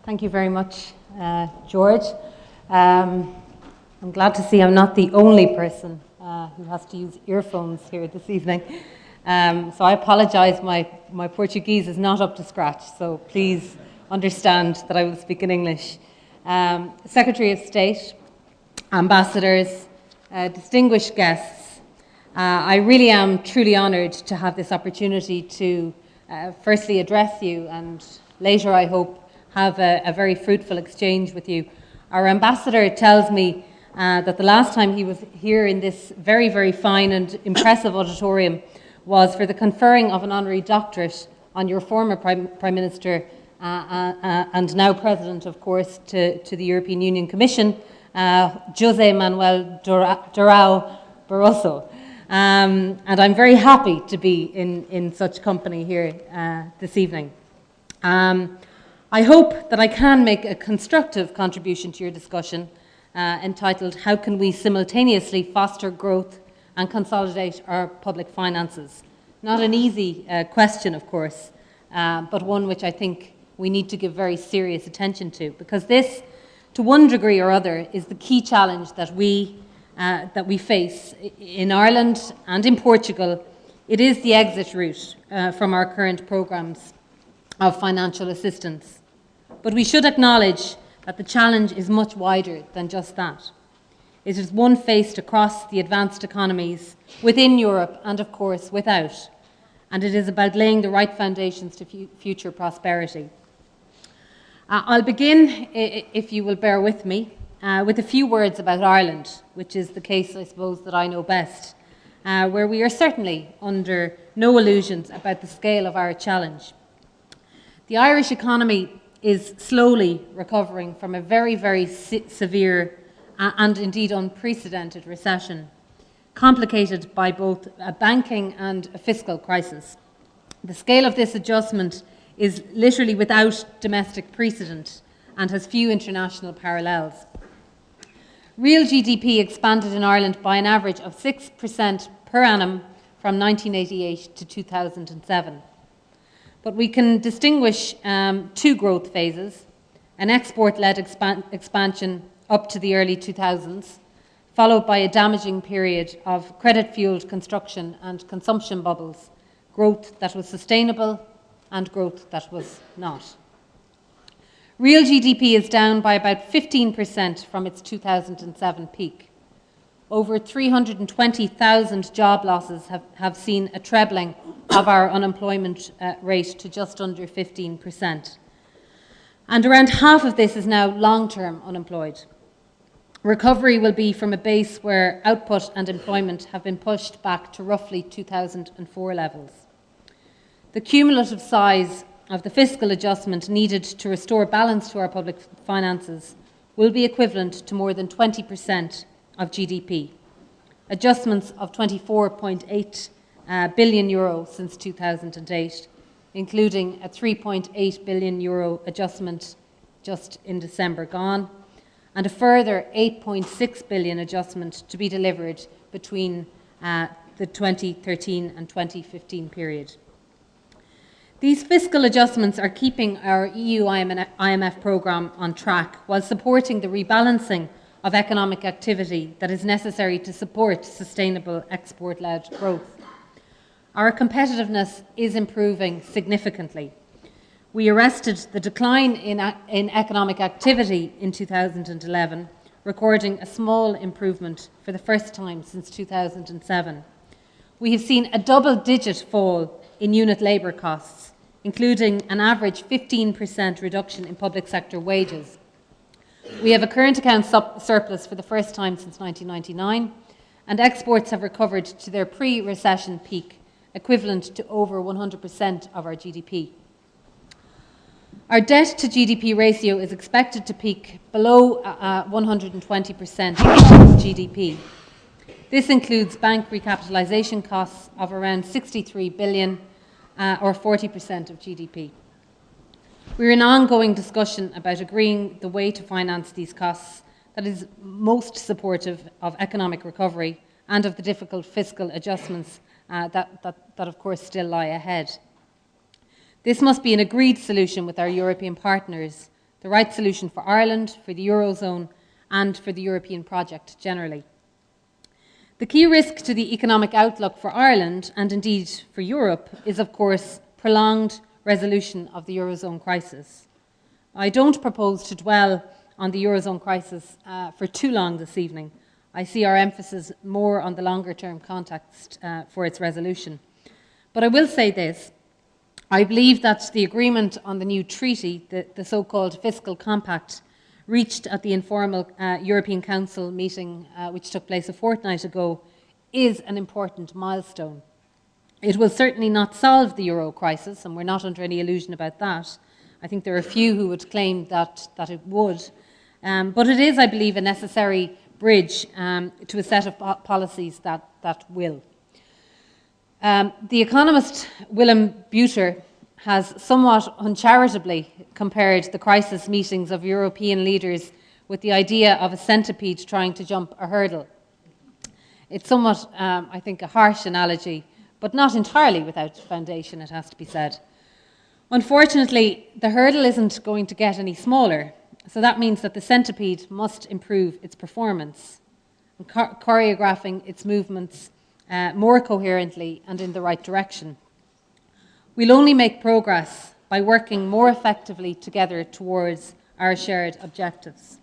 Thank you very much, George. I'm glad to see I'm not the only person who has to use earphones here this evening. So I apologise, my Portuguese is not up to scratch, so please understand that I will speak in English. Secretary of State, ambassadors, distinguished guests, I really am truly honoured to have this opportunity to firstly address you and later, I hope, have a very fruitful exchange with you. Our ambassador tells me that the last time he was here in this very, very fine and impressive auditorium was for the conferring of an honorary doctorate on your former Prime Minister and now President, of course, to the European Union Commission, José Manuel Durão Barroso. And I'm very happy to be in such company here this evening. I hope that I can make a constructive contribution to your discussion entitled, How Can We Simultaneously Foster Growth and Consolidate Our Public Finances? Not an easy question, of course, but one which I think we need to give very serious attention to, because this, to one degree or other, is the key challenge that we face in Ireland and in Portugal. It is the exit route from our current programmes of financial assistance. But we should acknowledge that the challenge is much wider than just that. It is one faced across the advanced economies within Europe and, of course, without. And it is about laying the right foundations to future prosperity. I'll begin, if you will bear with me, with a few words about Ireland, which is the case, I suppose, that I know best, where we are certainly under no illusions about the scale of our challenge. The Irish economy is slowly recovering from a very, very severe and indeed unprecedented recession, complicated by both a banking and a fiscal crisis. The scale of this adjustment is literally without domestic precedent and has few international parallels. Real GDP expanded in Ireland by an average of 6% per annum from 1988 to 2007. But we can distinguish two growth phases, an export-led expansion up to the early 2000s, followed by a damaging period of credit-fueled construction and consumption bubbles, growth that was sustainable and growth that was not. Real GDP is down by about 15% from its 2007 peak. Over 320,000 job losses have seen a trebling of our unemployment rate to just under 15%. And around half of this is now long-term unemployed. Recovery will be from a base where output and employment have been pushed back to roughly 2004 levels. The cumulative size of the fiscal adjustment needed to restore balance to our public finances will be equivalent to more than 20% of GDP, adjustments of €24.8 billion since 2008, including a €3.8 billion adjustment just in December gone, and a further €8.6 billion adjustment to be delivered between the 2013 and 2015 period. These fiscal adjustments are keeping our EU IMF programme on track while supporting the rebalancing of economic activity that is necessary to support sustainable export-led growth. Our competitiveness is improving significantly. We arrested the decline in economic activity in 2011, recording a small improvement for the first time since 2007. We have seen a double-digit fall in unit labour costs, including an average 15% reduction in public sector wages. We have a current account surplus for the first time since 1999, and exports have recovered to their pre-recession peak, equivalent to over 100% of our GDP. Our debt to GDP ratio is expected to peak below 120% of GDP. This includes bank recapitalisation costs of around 63 billion, or 40% of GDP. We're in ongoing discussion about agreeing the way to finance these costs that is most supportive of economic recovery and of the difficult fiscal adjustments that of course still lie ahead. This must be an agreed solution with our European partners. the right solution for Ireland, for the Eurozone, and for the European project generally. The key risk to the economic outlook for Ireland, and indeed for Europe, is of course prolonged resolution of the Eurozone crisis. I don't propose to dwell on the Eurozone crisis for too long this evening. I see our emphasis more on the longer term context for its resolution. But I will say this: I believe that the agreement on the new treaty, the so-called fiscal compact, reached at the informal European Council meeting which took place a fortnight ago, is an important milestone. It will certainly not solve the euro crisis, and we're not under any illusion about that. I think there are a few who would claim that it would. But it is, I believe, a necessary bridge to a set of policies that will. The economist Willem Buiter has somewhat uncharitably compared the crisis meetings of European leaders with the idea of a centipede trying to jump a hurdle. It's somewhat, I think, a harsh analogy, but not entirely without foundation, it has to be said. Unfortunately, the hurdle isn't going to get any smaller, so that means that the centipede must improve its performance, choreographing its movements more coherently and in the right direction. We'll only make progress by working more effectively together towards our shared objectives.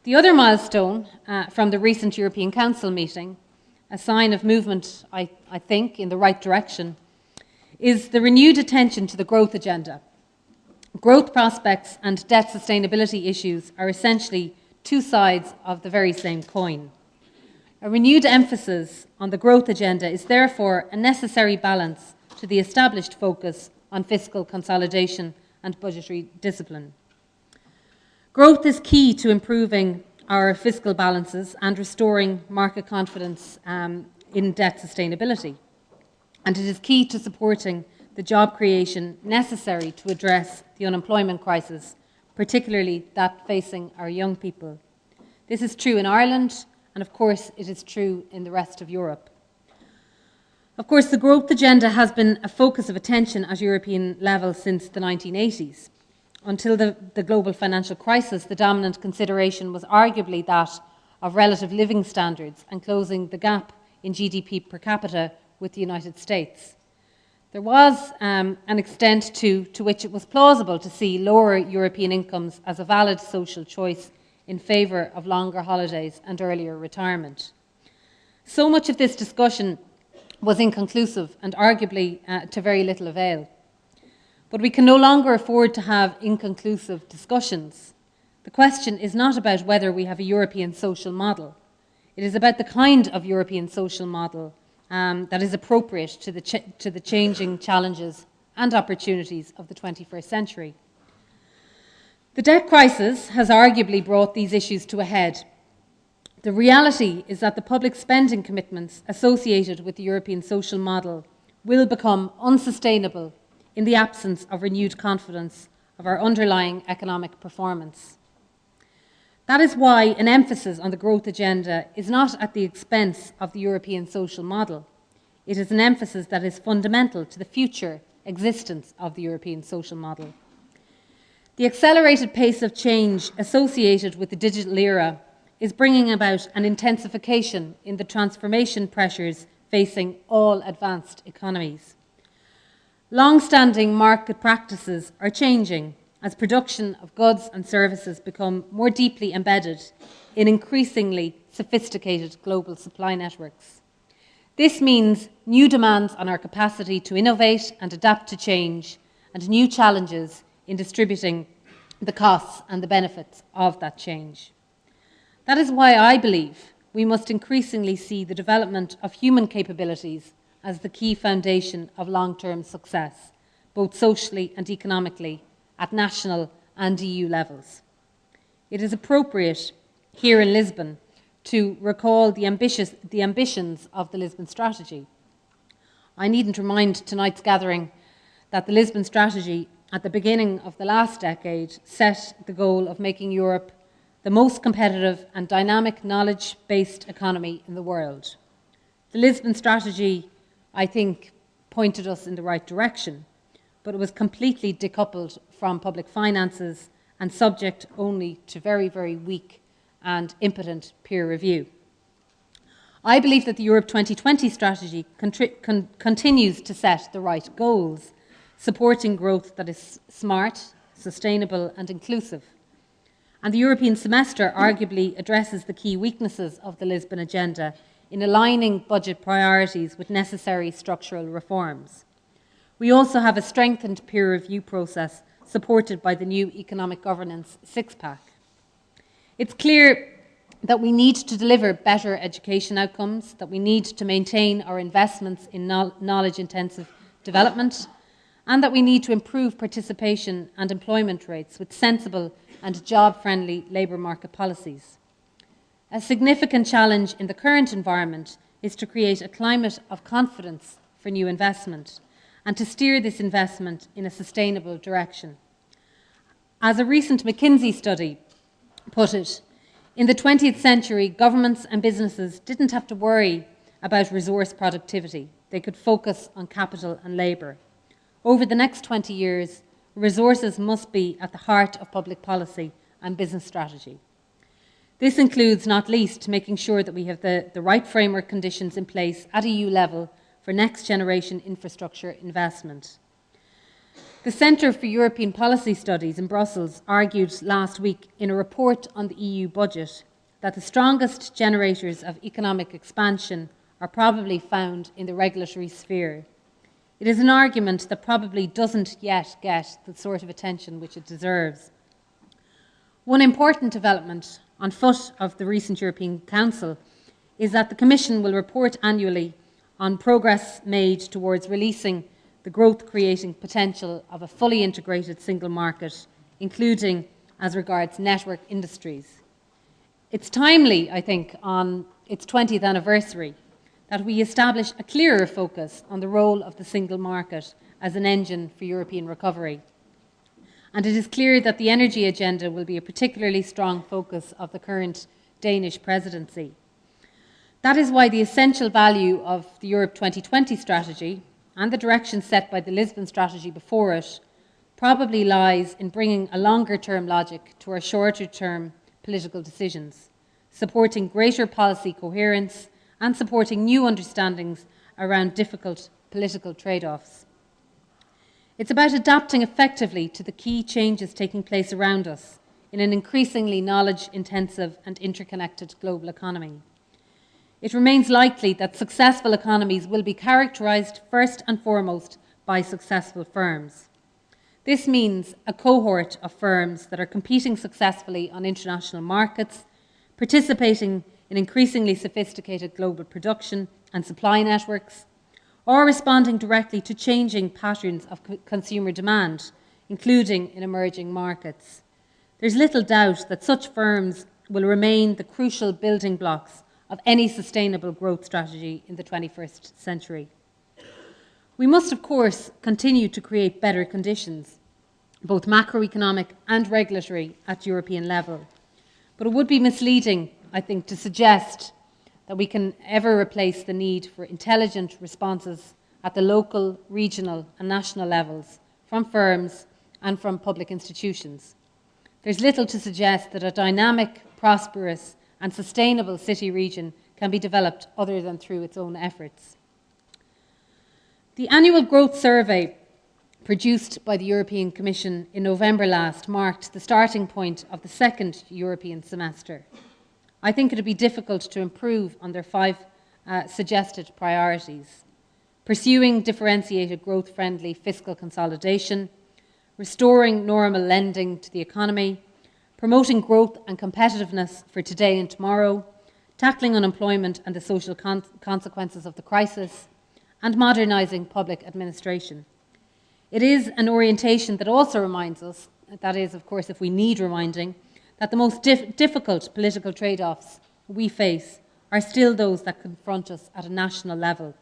The other milestone from the recent European Council meeting, a sign of movement, I think, in the right direction, is the renewed attention to the growth agenda. Growth prospects and debt sustainability issues are essentially two sides of the very same coin. A renewed emphasis on the growth agenda is therefore a necessary balance to the established focus on fiscal consolidation and budgetary discipline. Growth is key to improving our fiscal balances and restoring market confidence in debt sustainability. And it is key to supporting the job creation necessary to address the unemployment crisis, particularly that facing our young people. This is true in Ireland, and of course it is true in the rest of Europe. Of course, the growth agenda has been a focus of attention at European level since the 1980s. Until the global financial crisis, the dominant consideration was arguably that of relative living standards and closing the gap in GDP per capita with the United States. There was an extent to which it was plausible to see lower European incomes as a valid social choice in favour of longer holidays and earlier retirement. So much of this discussion was inconclusive and arguably to very little avail. But we can no longer afford to have inconclusive discussions. The question is not about whether we have a European social model. It is about the kind of European social model that is appropriate to the changing challenges and opportunities of the 21st century. The debt crisis has arguably brought these issues to a head. The reality is that the public spending commitments associated with the European social model will become unsustainable in the absence of renewed confidence of our underlying economic performance. That is why an emphasis on the growth agenda is not at the expense of the European social model. It is an emphasis that is fundamental to the future existence of the European social model. The accelerated pace of change associated with the digital era is bringing about an intensification in the transformation pressures facing all advanced economies. Long-standing market practices are changing as production of goods and services become more deeply embedded in increasingly sophisticated global supply networks. This means new demands on our capacity to innovate and adapt to change, and new challenges in distributing the costs and the benefits of that change. That is why I believe we must increasingly see the development of human capabilities as the key foundation of long-term success, both socially and economically, at national and EU levels. It is appropriate here in Lisbon to recall the ambitions of the Lisbon Strategy. I needn't remind tonight's gathering that the Lisbon Strategy at the beginning of the last decade set the goal of making Europe the most competitive and dynamic knowledge-based economy in the world. The Lisbon Strategy, I think, pointed us in the right direction, but it was completely decoupled from public finances and subject only to very, very weak and impotent peer review. I believe that the Europe 2020 strategy continues to set the right goals, supporting growth that is smart, sustainable and inclusive. And the European semester arguably addresses the key weaknesses of the Lisbon agenda in aligning budget priorities with necessary structural reforms. We also have a strengthened peer review process supported by the new economic governance six-pack. It's clear that we need to deliver better education outcomes, that we need to maintain our investments in knowledge-intensive development, and that we need to improve participation and employment rates with sensible and job-friendly labour market policies. A significant challenge in the current environment is to create a climate of confidence for new investment and to steer this investment in a sustainable direction. As a recent McKinsey study put it, in the 20th century, governments and businesses didn't have to worry about resource productivity. They could focus on capital and labour. Over the next 20 years, resources must be at the heart of public policy and business strategy. This includes, not least, making sure that we have the right framework conditions in place at EU level for next generation infrastructure investment. The Centre for European Policy Studies in Brussels argued last week in a report on the EU budget that the strongest generators of economic expansion are probably found in the regulatory sphere. It is an argument that probably doesn't yet get the sort of attention which it deserves. One important development on foot of the recent European Council is that the Commission will report annually on progress made towards releasing the growth-creating potential of a fully integrated single market, including as regards network industries. It's timely, I think, on its 20th anniversary, that we establish a clearer focus on the role of the single market as an engine for European recovery. And it is clear that the energy agenda will be a particularly strong focus of the current Danish presidency. That is why the essential value of the Europe 2020 strategy and the direction set by the Lisbon strategy before it probably lies in bringing a longer-term logic to our shorter-term political decisions, supporting greater policy coherence and supporting new understandings around difficult political trade-offs. It's about adapting effectively to the key changes taking place around us in an increasingly knowledge-intensive and interconnected global economy. It remains likely that successful economies will be characterised first and foremost by successful firms. This means a cohort of firms that are competing successfully on international markets, participating in increasingly sophisticated global production and supply networks, or responding directly to changing patterns of consumer demand, including in emerging markets. There's little doubt that such firms will remain the crucial building blocks of any sustainable growth strategy in the 21st century. We must, of course, continue to create better conditions, both macroeconomic and regulatory, at European level. But it would be misleading, I think, to suggest that we can ever replace the need for intelligent responses at the local, regional and national levels from firms and from public institutions. There's little to suggest that a dynamic, prosperous and sustainable city region can be developed other than through its own efforts. The annual growth survey produced by the European Commission in November last marked the starting point of the second European semester. I think it would be difficult to improve on their 5 suggested priorities: pursuing differentiated growth-friendly fiscal consolidation, restoring normal lending to the economy, promoting growth and competitiveness for today and tomorrow, tackling unemployment and the social consequences of the crisis, and modernising public administration. It is an orientation that also reminds us, that is, of course, if we need reminding, that the most difficult political trade-offs we face are still those that confront us at a national level.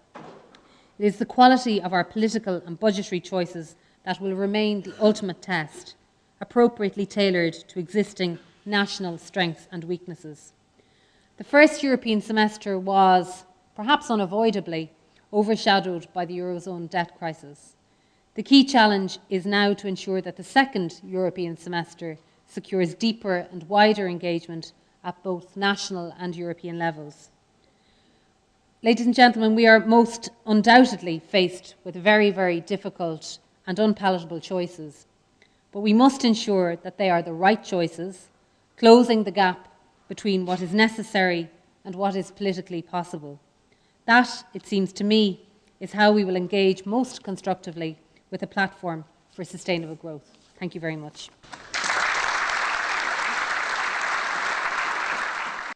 It is the quality of our political and budgetary choices that will remain the ultimate test, appropriately tailored to existing national strengths and weaknesses. The first European semester was, perhaps unavoidably, overshadowed by the Eurozone debt crisis. The key challenge is now to ensure that the second European semester secures deeper and wider engagement at both national and European levels. Ladies and gentlemen, we are most undoubtedly faced with very, very difficult and unpalatable choices, but we must ensure that they are the right choices, closing the gap between what is necessary and what is politically possible. That, it seems to me, is how we will engage most constructively with a platform for sustainable growth. Thank you very much.